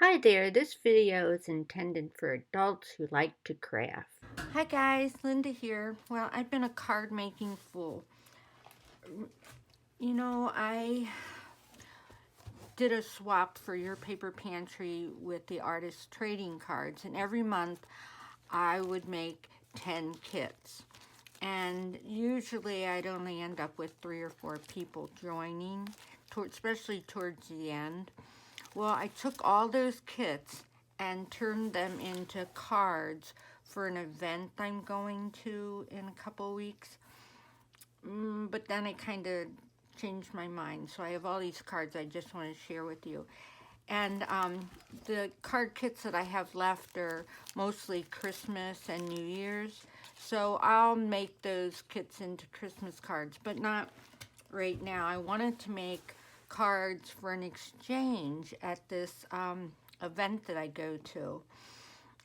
Hi there, this video is intended for adults who like to craft. Hi guys, Linda here. Well, I've been a card making fool. I did a swap for Your Paper Pantry with the artist trading cards, and every month I would make 10 kits. And usually I'd only end up with 3 or 4 people joining, especially towards the end. Well, I took all those kits and turned them into cards for an event I'm going to in a couple weeks. But then I kind of changed my mind. So I have all these cards I just want to share with you. And the card kits that I have left are mostly Christmas and New Year's. So I'll make those kits into Christmas cards, but not right now. I wanted to make cards for an exchange at this event that I go to.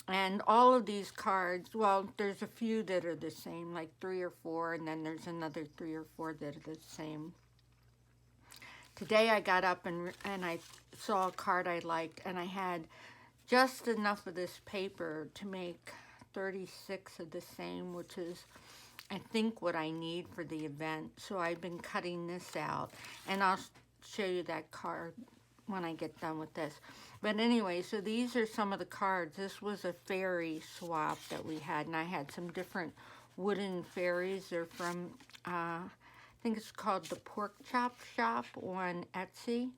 And all of these cards, well, there's a few that are the same, like 3 or 4, and then there's another 3 or 4 that are the same. Today I got up and I saw a card I liked, and I had just enough of this paper to make 36 of the same, which is, I think, what I need for the event. So I've been cutting this out, and I'll show you that card when I get done with this. But anyway, so these are some of the cards. This was a fairy swap that we had, and I had some different wooden fairies. They're from, I think it's called the Pork Chop Shop on Etsy.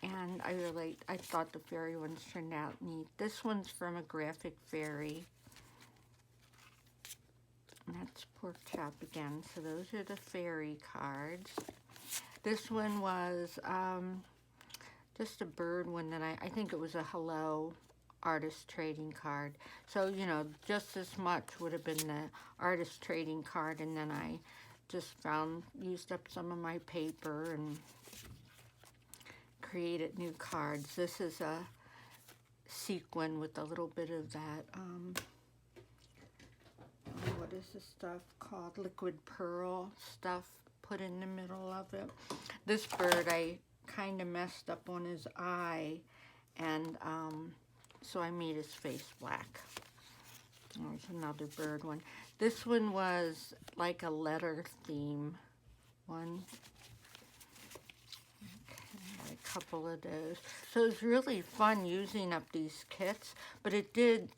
And I thought the fairy ones turned out neat. This one's from a graphic fairy. And that's Pork Chop again. So those are the fairy cards. This one was just a bird one that I think it was a hello artist trading card. So, just as much would have been the artist trading card, and then I just used up some of my paper and created new cards. This is a sequin with a little bit of that, what is this stuff called? Liquid pearl stuff put in the middle of it. This bird, I kind of messed up on his eye, and so I made his face black. There's another bird one. This one was like a letter theme one. Okay, a couple of those. So it was really fun using up these kits, but it did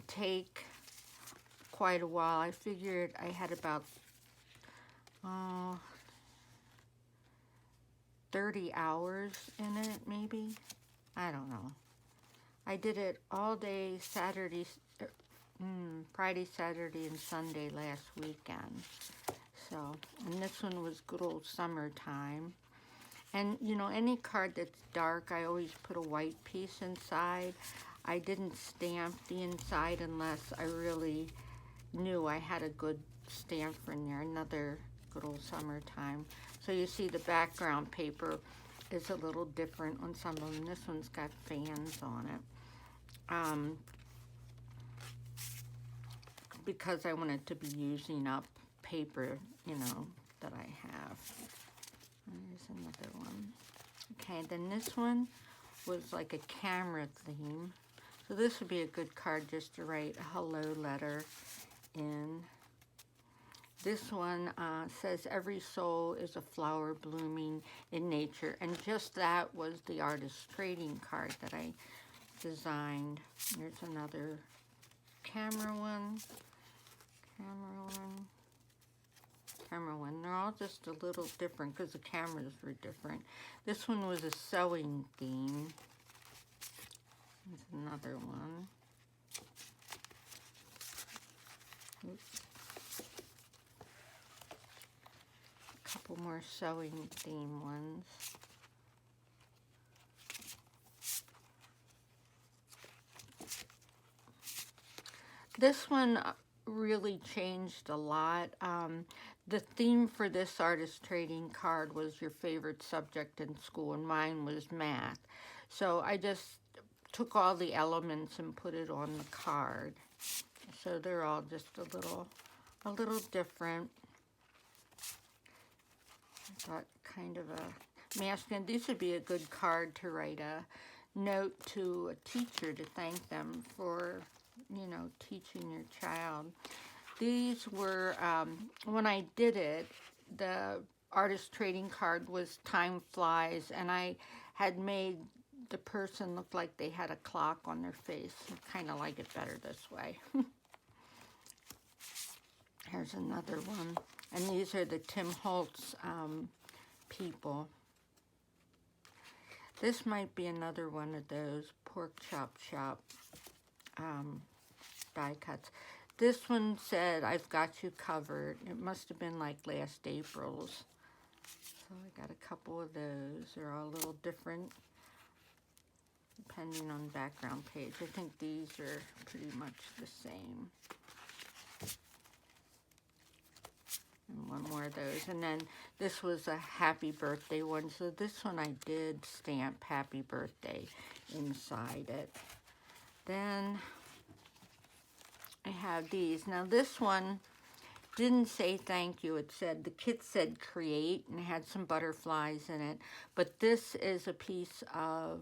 take quite a while. I figured I had about 30 hours in it, maybe. I don't know. I did it all day Friday, Saturday, and Sunday last weekend. So, and this one was good old summertime. And, any card that's dark, I always put a white piece inside. I didn't stamp the inside unless I really knew I had a good stamper in there. Another good old summertime. So you see the background paper is a little different on some of them. This one's got fans on it. Because I wanted to be using up paper, that I have. There's another one. Okay, then this one was like a camera theme. So this would be a good card just to write a hello letter in. This one says, every soul is a flower blooming in nature. And just that was the artist trading card that I designed. Here's another camera one. Camera one. They're all just a little different because the cameras were different. This one was a sewing theme. There's another one. Oops. A couple more sewing theme ones. This one really changed a lot. The theme for this artist trading card was your favorite subject in school, and mine was math. So I just took all the elements and put it on the card. So they're all just a little different. I thought kind of a masculine. This would be a good card to write a note to a teacher to thank them for, teaching your child. These were, when I did it, the artist trading card was Time Flies, and I had made the person look like they had a clock on their face. I kind of like it better this way. Here's another one. And these are the Tim Holtz people. This might be another one of those pork chop shop die cuts. This one said, "I've got you covered." It must have been like last April's. So I got a couple of those. They're all a little different depending on the background page. I think these are pretty much the same. And one more of those. And then this was a happy birthday one. So this one I did stamp happy birthday inside it. Then I have these. Now this one didn't say thank you. It said, the kit said create, and it had some butterflies in it. But this is a piece of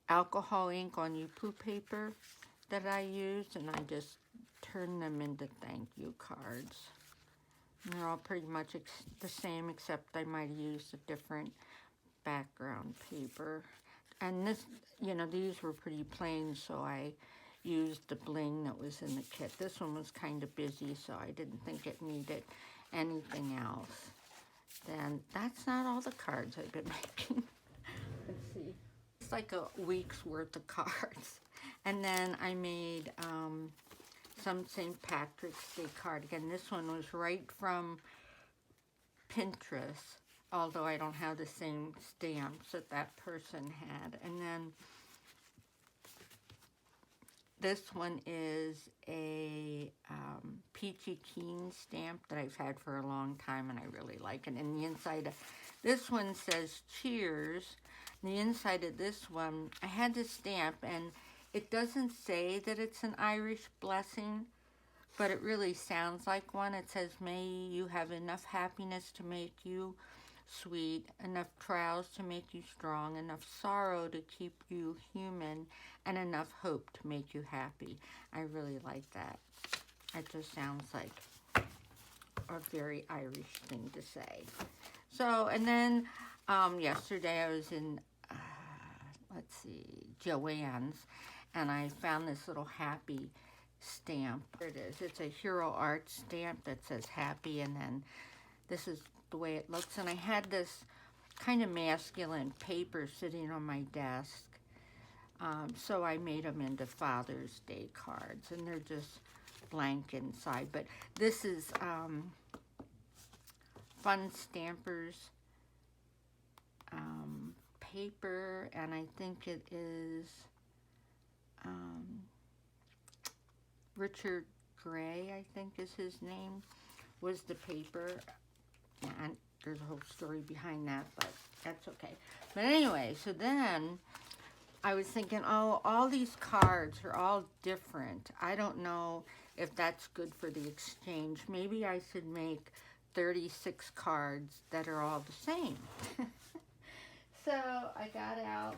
alcohol ink on Yupu paper that I used, and I just turned them into thank you cards. And they're all pretty much the same, except I might have used a different background paper. And this, these were pretty plain, so I used the bling that was in the kit. This one was kind of busy, so I didn't think it needed anything else. Then that's not all the cards I've been making. Let's see. It's like a week's worth of cards. And then I made some St. Patrick's Day card. Again, this one was right from Pinterest, although I don't have the same stamps that person had. And then this one is a Peachy Keen stamp that I've had for a long time, and I really like it. And the inside of this one says cheers. And the inside of this one, I had this stamp, and it doesn't say that it's an Irish blessing, but it really sounds like one. It says, "May you have enough happiness to make you sweet, enough trials to make you strong, enough sorrow to keep you human, and enough hope to make you happy." I really like that. It just sounds like a very Irish thing to say. So, and then yesterday I was in, Joann's, and I found this little happy stamp. There it is. It's a Hero Art stamp that says happy, and then this is the way it looks. And I had this kind of masculine paper sitting on my desk, so I made them into Father's Day cards, and they're just blank inside. But this is Fun Stampers paper, and I think it is Richard Gray, I think is his name, was the paper. And there's a whole story behind that, but that's okay. But anyway, so then I was thinking, oh, all these cards are all different. I don't know if that's good for the exchange. Maybe I should make 36 cards that are all the same. So I got out,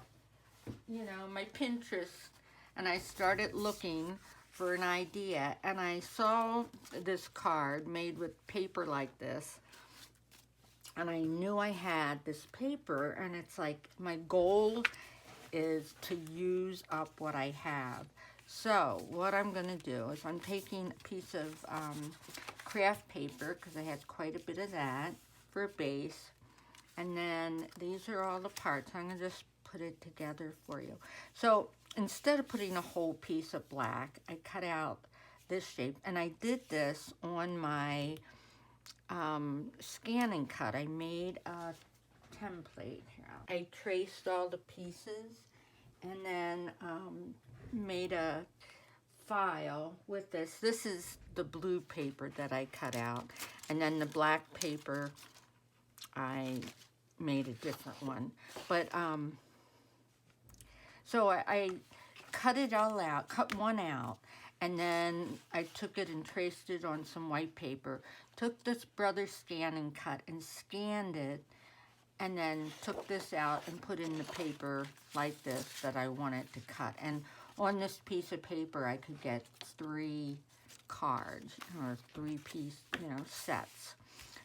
my Pinterest, and I started looking for an idea, and I saw this card made with paper like this, and I knew I had this paper, and it's like my goal is to use up what I have. So what I'm going to do is I'm taking a piece of craft paper, because I had quite a bit of that, for a base. And then these are all the parts. I'm going to just put it together for you. So instead of putting a whole piece of black, I cut out this shape. And I did this on my scan and cut. I made a template here. I traced all the pieces and then made a file with this. This is the blue paper that I cut out. And then the black paper, I made a different one. But, so I cut it all out, cut one out, and then I took it and traced it on some white paper, took this Brother Scan and Cut and scanned it, and then took this out and put in the paper like this that I wanted to cut. And on this piece of paper, I could get 3 cards, or 3-piece, sets.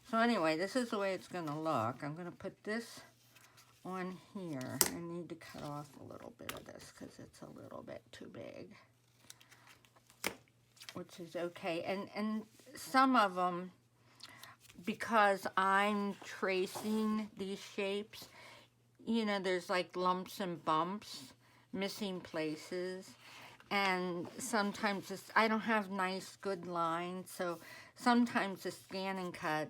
So anyway, this is the way it's going to look. I'm going to put this on here. I need to cut off a little bit of this because it's a little bit too big, which is okay. And some of them, because I'm tracing these shapes, there's like lumps and bumps, missing places, and sometimes I don't have nice, good lines, so sometimes the Scan and Cut,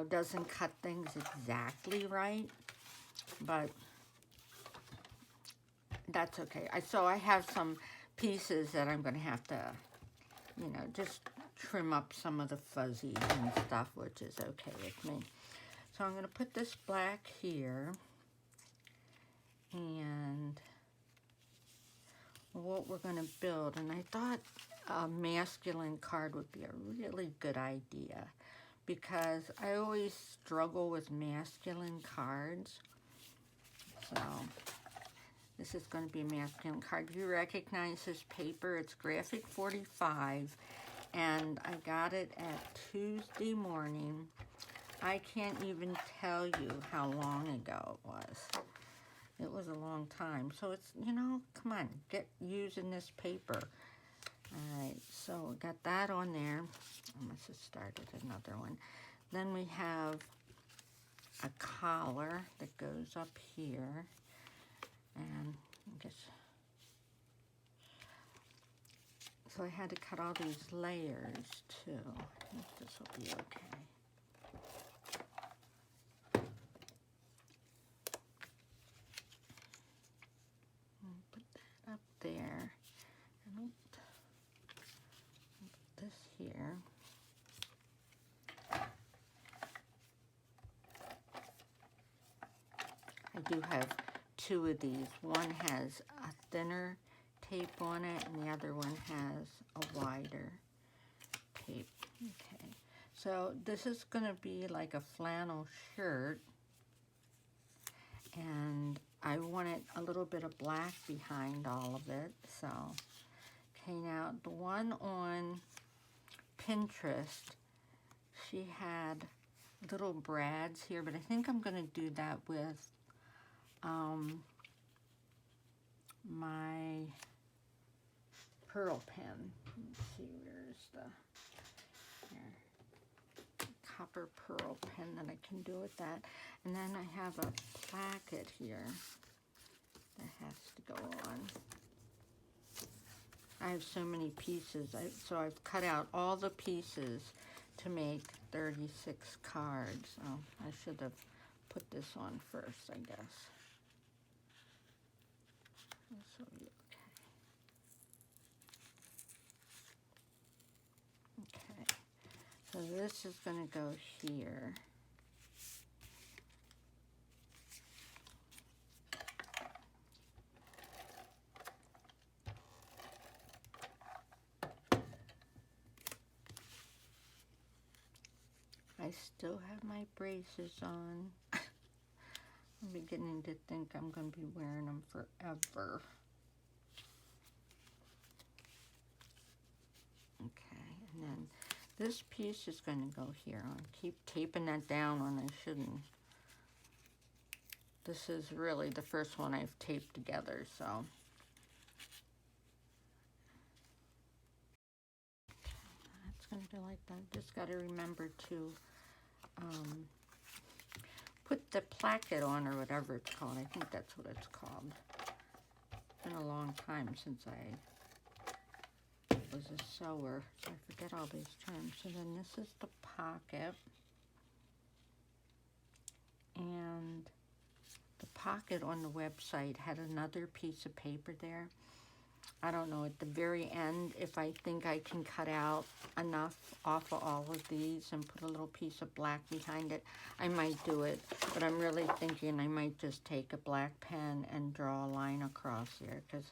doesn't cut things exactly right, but that's okay. So I have some pieces that I'm going to have to, just trim up some of the fuzzies and stuff, which is okay with me. So I'm going to put this black here, and what we're going to build, and I thought a masculine card would be a really good idea, because I always struggle with masculine cards. So this is going to be a masculine card. You recognize this paper. It's Graphic 45, and I got it at Tuesday morning. I can't even tell you how long ago it was. It was a long time. So it's, come on, get using this paper. All right, so we got that on there. I must have started another one. Then we have a collar that goes up here. And I guess, so I had to cut all these layers too. I think this will be okay. Put that up there. And put this here. I do have 2 of these. One has a thinner tape on it, and the other one has a wider tape. Okay, so this is going to be like a flannel shirt, and I wanted a little bit of black behind all of it. So, okay, now the one on Pinterest, she had little brads here, but I think I'm going to do that with my pearl pen. Let's see, where's the copper pearl pen that I can do with that. And then I have a placket here that has to go on. I have so many pieces, so I've cut out all the pieces to make 36 cards. Oh, I should have put this on first, I guess. This will be okay. Okay, so this is going to go here. I still have my braces on. I'm beginning to think I'm going to be wearing them forever. Okay, and then this piece is going to go here. I'll keep taping that down when I shouldn't. This is really the first one I've taped together, so. It's going to go like that. Just got to remember to put the placket on, or whatever it's called. I think that's what it's called. It's been a long time since I was a sewer, so I forget all these terms. So then this is the pocket, and the pocket on the website had another piece of paper there. I don't know, at the very end, if I think I can cut out enough off of all of these and put a little piece of black behind it, I might do it. But I'm really thinking I might just take a black pen and draw a line across here, because,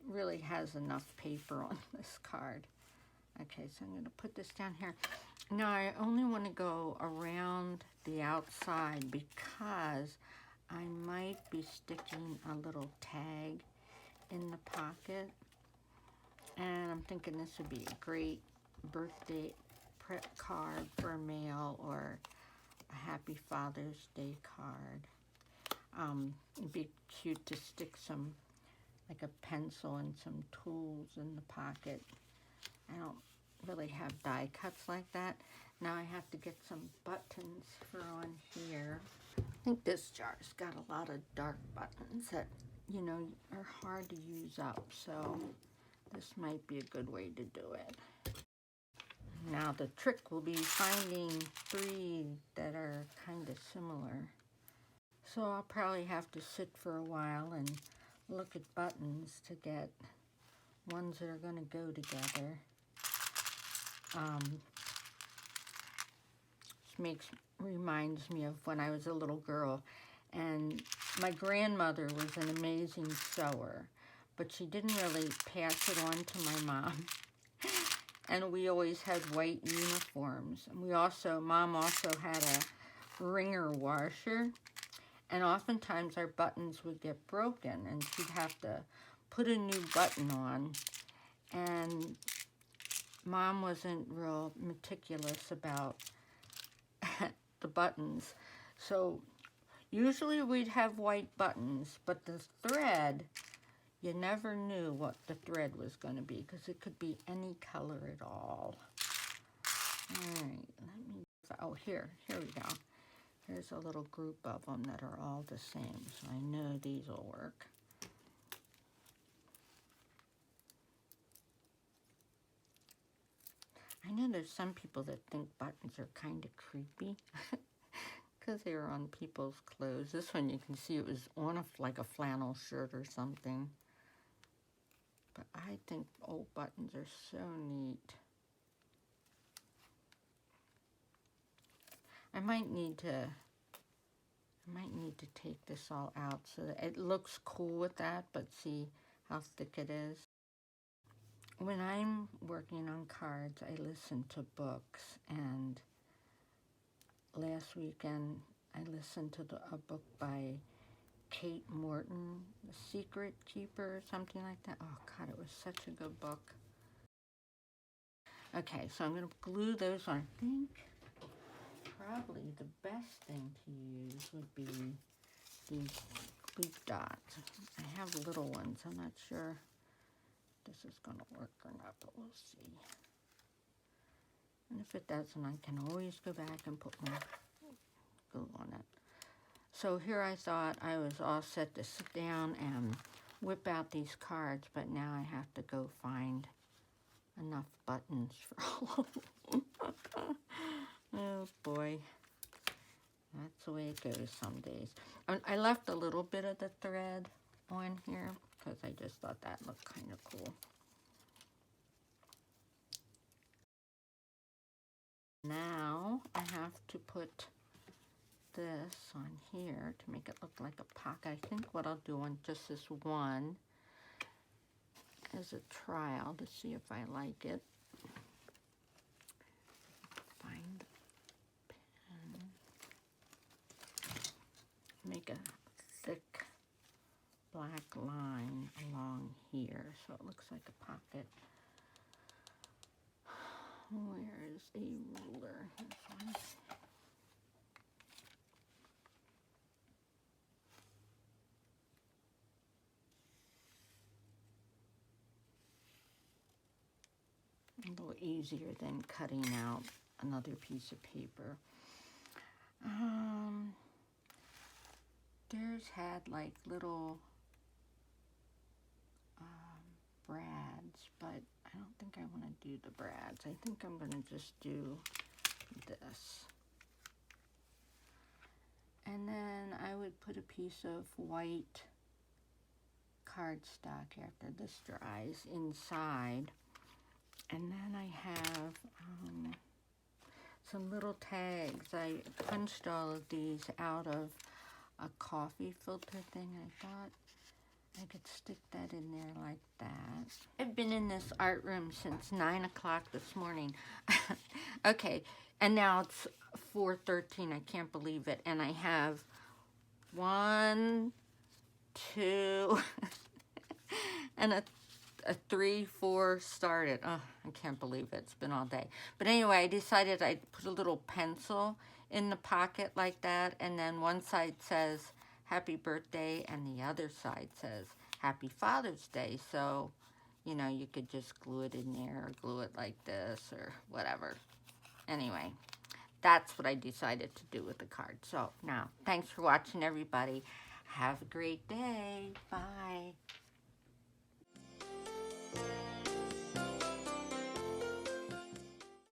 really has enough paper on this card. Okay, so I'm going to put this down here. Now I only want to go around the outside because I might be sticking a little tag in the pocket. And I'm thinking this would be a great birthday prep card for mail or a Happy Father's Day card. It'd be cute to stick some, like a pencil and some tools in the pocket. I don't really have die cuts like that. Now I have to get some buttons for on here. I think this jar's got a lot of dark buttons that, you know, are hard to use up, so this might be a good way to do it. Now the trick will be finding 3 that are kind of similar. So I'll probably have to sit for a while and look at buttons to get ones that are going to go together. This reminds me of when I was a little girl, and my grandmother was an amazing sewer, but she didn't really pass it on to my mom. And we always had white uniforms. And Mom also had a wringer washer, and oftentimes our buttons would get broken, and she'd have to put a new button on. And Mom wasn't real meticulous about the buttons. So usually we'd have white buttons, but the thread, you never knew what the thread was going to be because it could be any color at all. All right, here we go. Here's a little group of them that are all the same, so I know these will work. I know there's some people that think buttons are kind of creepy because they are on people's clothes. This one you can see it was on like a flannel shirt or something. But I think old buttons are so neat. I might need to take this all out so that it looks cool with that, but see how thick it is. When I'm working on cards, I listen to books, and last weekend I listened to a book by Kate Morton, The Secret Keeper, or something like that. Oh God, it was such a good book. Okay, so I'm going to glue those on. I think probably the best thing to use would be these glue dots. I have little ones. I'm not sure this is going to work or not, but we'll see. And if it doesn't, I can always go back and put more glue on it. So here I thought I was all set to sit down and whip out these cards, but now I have to go find enough buttons for all of them. Oh boy. That's the way it goes some days. I left a little bit of the thread on here because I just thought that looked kind of cool. Now I have to put this on here to make it look like a pocket. I think what I'll do on just this one as a trial to see if I like it. Find the pen. Make a thick black line along here so it looks like a pocket. Where is a ruler? This one. A little easier than cutting out another piece of paper. Theirs had like little brads, but I don't think I want to do the brads. I think I'm going to just do this. And then I would put a piece of white cardstock after this dries inside. And then I have some little tags. I punched all of these out of a coffee filter thing. I thought I could stick that in there like that. I've been in this art room since 9 o'clock this morning. Okay, And now it's 4:13. I can't believe it. And I have 1, 2, and a 3, 4 started. Oh, I can't believe it. It's been all day. But anyway, I decided I'd put a little pencil in the pocket like that. And then one side says happy birthday and the other side says happy Father's Day. So, you know, you could just glue it in there or glue it like this or whatever. Anyway, that's what I decided to do with the card. So now, thanks for watching, everybody. Have a great day. Bye.